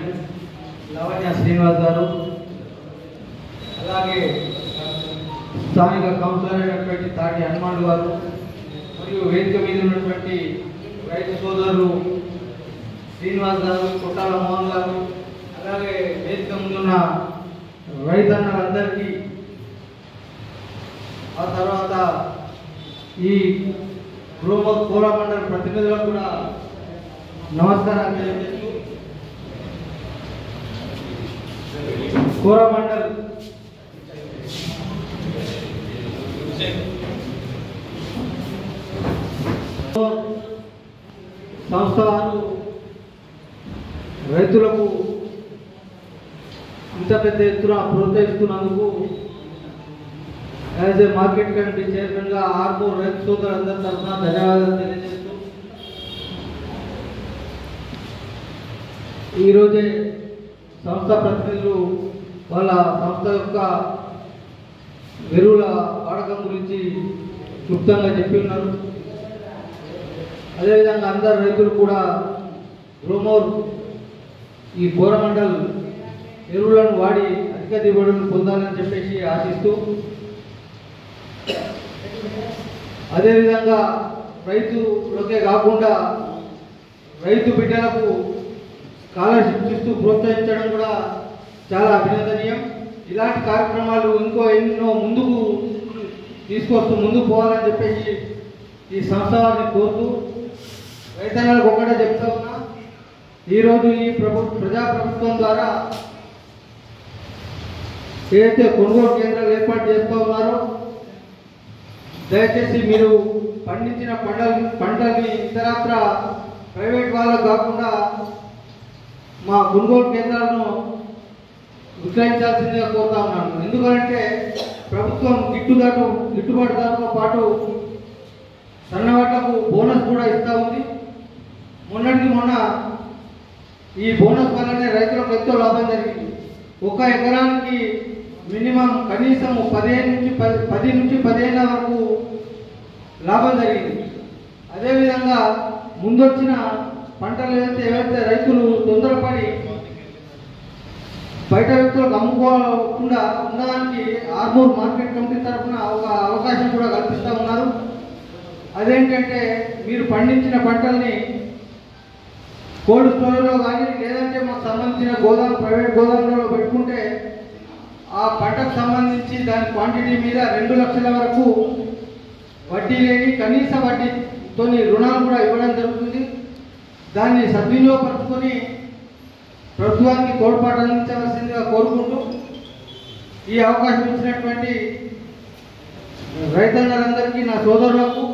Chairman Lavanya Srinivas గారు, అలాగే స్థానిక కౌన్సిలర్ అయినటువంటి తాటి హనుమాన్ గారు, మరియు వేదిక మీద ఉన్నటువంటి రైతు సోదరులు శ్రీనివాస్ గారు, కొట్టాల మోహన్ గారు, అలాగే వేదిక ముందున్న రైతన్నలందరికీ, ఆ తర్వాత ఈ కోరమండల ప్రతినిధులకు కూడా నమస్కారాలు తెలియజేస్తూ, కోరమండల్ సంస్థ వారు రైతులకు ఇంత పెద్ద ఎత్తున ప్రోత్సహిస్తున్నందుకు యాజ్ ఏ మార్కెట్ కమిటీ చైర్మన్గా ఆర్మూర్ రైతు సోదరులందరి తరఫున ధన్యవాదాలు తెలియజేస్తూ, ఈరోజే సంస్థ ప్రతినిధులు వాళ్ళ సంస్థ యొక్క ఎరువుల వాడకం గురించి క్లుప్తంగా చెప్పి ఉన్నారు. అదేవిధంగా అందరు రైతులు కూడా గ్రోమోర్ ఈ కోరమండల్ ఎరువులను వాడి అధిక దిగుబడులను పొందాలని చెప్పేసి ఆశిస్తూ, అదేవిధంగా రైతులకే కాకుండా రైతు బిడ్డలకు స్కాలర్షిప్ ఇస్తూ ప్రోత్సహించడం కూడా చాలా అభినందనీయం. ఇలాంటి కార్యక్రమాలు ఎన్నో ముందుకు ముందుకు పోవాలని చెప్పేసి ఈ సంస్థ వారిని కోరుతూ, రైతన్నలకు ఒకటే చెప్తా ఉన్నా, ఈరోజు ఈ ప్రజాప్రభుత్వం ద్వారా ఏదైతే కొనుగోలు కేంద్రాలు ఏర్పాటు చేస్తూ ఉన్నారో, దయచేసి మీరు పండించిన పంటల్ని ఇతరత్ర ప్రైవేట్ వాళ్ళకు కాకుండా మా కొనుగోలు కేంద్రాలను విక్రయించాల్సిందిగా కోరుతా ఉన్నాను. ఎందుకంటే ప్రభుత్వం గిట్టుబాటు ధరతో పాటు సన్నవాళ్లకు బోనస్ కూడా ఇస్తూ ఉంది. మొన్నటికి మొన్న ఈ బోనస్ వల్లనే రైతులకు ఎంతో లాభం జరిగింది. ఒక ఎకరానికి మినిమం కనీసం 10 నుంచి 15 వరకు లాభం జరిగింది. అదేవిధంగా ముందొచ్చిన పంటలు ఏవైతే రైతులు తొందరపడి బయట వ్యక్తులకు అమ్ముకోకుండా ఉండడానికి ఆర్మూర్ మార్కెట్ కమిటీ తరఫున ఒక అవకాశం కూడా కల్పిస్తూ ఉన్నారు. అదేంటంటే మీరు పండించిన పంటల్ని కోల్డ్ స్టోరేజ్లో కానీ లేదంటే మాకు సంబంధించిన ప్రైవేట్ గోదాములలో పెట్టుకుంటే ఆ పంటకు సంబంధించి దాని క్వాంటిటీ మీద 2 లక్షల వరకు వడ్డీ లేని కనీస వడ్డీతో రుణాలు కూడా ఇవ్వడం జరుగుతుంది. దాన్ని సద్వినియోగపరుచుకొని ప్రభుత్వానికి తోడ్పాటు అందించవలసిందిగా కోరుకుంటూ, ఈ అవకాశం ఇచ్చినటువంటి రైతన్నలందరికీ, నా సోదరులకు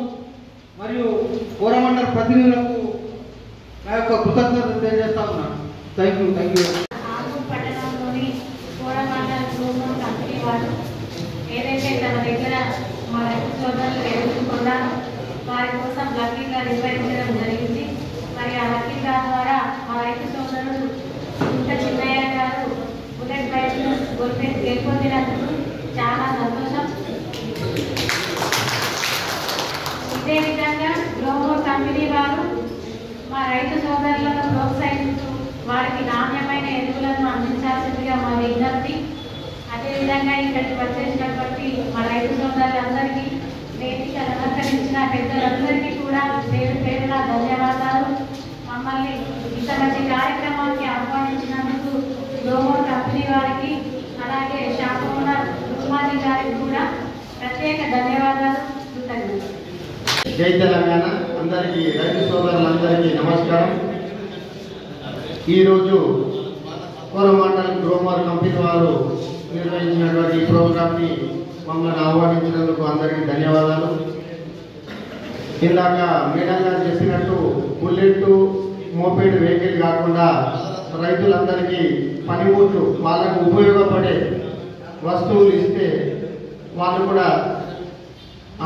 మరియు కోరమండల ప్రతినిధులకు నా యొక్క కృతజ్ఞతలు తెలియజేస్తా ఉన్నాను. Thank you. పట్టణంలోని కోరమండల గ్రోమోర్ కంపెనీ వారు ఏదైతే తన దగ్గర మా రైతు సోదరులు ఎదుర్కొన్నారో వారి కోసం లక్కీ డ్రా నిర్వహించడం జరిగింది. మరి ఆ లక్కీ డ్రా ద్వారా మా రైతు సోదరుడు ఇంకా చిన్నయ్య గారు బుల్లెట్ బైక్ను గెలుపొందినందుకు చాలా సంతోషం. ఇదే విధంగా గ్రోమోర్ కంపెనీ వారు మా రైతు సోదరులను ప్రోత్సహిస్తూ వారికి నాణ్యమైన ఎరువులను అందించాల్సిందిగా మా విజ్ఞప్తి. అదేవిధంగా ఇక్కడికి వచ్చేసినటువంటి మా రైతు సోదరులందరికీ, వేదిక అలంకరించిన పెద్దలందరికీ కూడా పేరు పేరున ధన్యవాదాలు. మమ్మల్ని ఇంత మంచి కార్యక్రమానికి ఆహ్వానించినందుకు గ్రోమోర్ కంపెనీ వారికి, అలాగే షాప్ ఓనర్ ఉమాది గారికి కూడా ప్రత్యేక ధన్యవాదాలు, కృతజ్ఞతలు. జై తెలంగాణ. అందరికీ రైతు సోదరులందరికీ నమస్కారం. ఈరోజు కోరమండల్ గ్రోమోర్ కంపెనీ వారు నిర్వహించినటువంటి ఈ ప్రోగ్రామ్ని మమ్మల్ని ఆహ్వానించినందుకు అందరికీ ధన్యవాదాలు. ఇందాక మేడం గారు చెప్పినట్టు బుల్లెట్ మోపెడ్ వెహికల్ కాకుండా రైతులందరికీ పనిముట్లు, వాళ్ళకు ఉపయోగపడే వస్తువులు ఇస్తే వాళ్ళు కూడా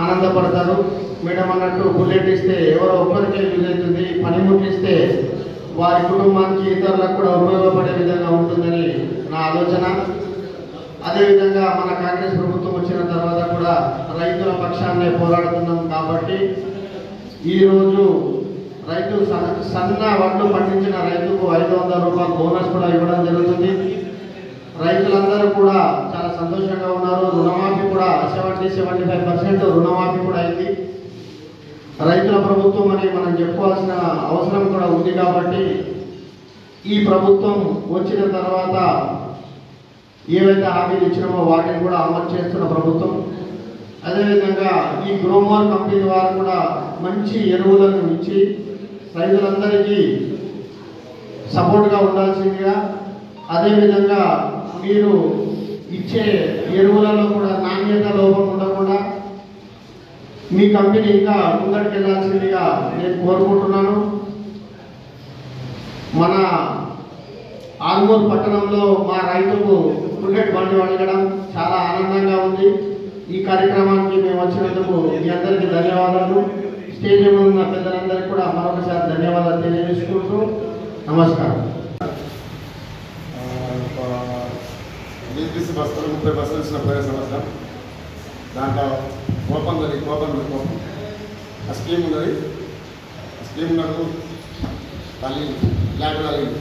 ఆనందపడతారు. మేడం అన్నట్టు బుల్లెట్ ఇస్తే ఎవరో ఒక్కరికే యూజ్ అవుతుంది, పనిముట్లు ఇస్తే వారి కుటుంబానికి ఇతరులకు కూడా ఉపయోగపడే విధంగా ఉంటుందని నా ఆలోచన. అదేవిధంగా మన కాంగ్రెస్ ప్రభుత్వం వచ్చిన తర్వాత కూడా రైతుల పక్షాన్నే పోరాడుతున్నాం కాబట్టి ఈరోజు రైతు సన్న వడ్లు పండించిన రైతుకు 500 రూపాయలు బోనస్ కూడా ఇవ్వడం జరుగుతుంది. రైతులందరూ కూడా చాలా సంతోషంగా ఉన్నారు. రుణమాఫీ కూడా 70-75% రుణమాఫీ కూడా అయింది. రైతుల ప్రభుత్వం అని మనం చెప్పుకోవాల్సిన అవసరం కూడా ఉంది. కాబట్టి ఈ ప్రభుత్వం వచ్చిన తర్వాత ఏవైతే హామీలు ఇచ్చినామో వాటిని కూడా అమలు చేస్తున్న ప్రభుత్వం. అదేవిధంగా ఈ గ్రోమోర్ కంపెనీ వారు కూడా మంచి ఎరువులను ఇచ్చి రైతులందరికీ సపోర్ట్గా ఉండాల్సిందిగా, అదేవిధంగా మీరు ఇచ్చే ఎరువులలో కూడా నాణ్యత లోపం ఉండకుండా మీ కంపెనీ ఇంకా ముందటికెళ్లాల్సిందిగా నేను కోరుకుంటున్నాను. మన ఆర్మూర్ పట్టణంలో మా రైతుకు బుల్లెట్ బండి అడగడం చాలా ఆనందంగా ఉంది. ఈ కార్యక్రమానికి మేము వచ్చినందుకు మీ అందరికీ ధన్యవాదాలు. స్టేజ్ మీద ఉన్న పెద్దలందరికీ కూడా మరొకసారి ధన్యవాదాలు తెలియజేసుకుంటూ నమస్కారం. బీసీ బస్సులు 30 బస్సులు ఇచ్చిన పోయిన సంవత్సరం. దాంట్లో కోపం ఆ స్కీమ్ ఉన్నది. ఆ స్కీమ్ నాకు తల్లి ల్యాండ్ కలిగింది.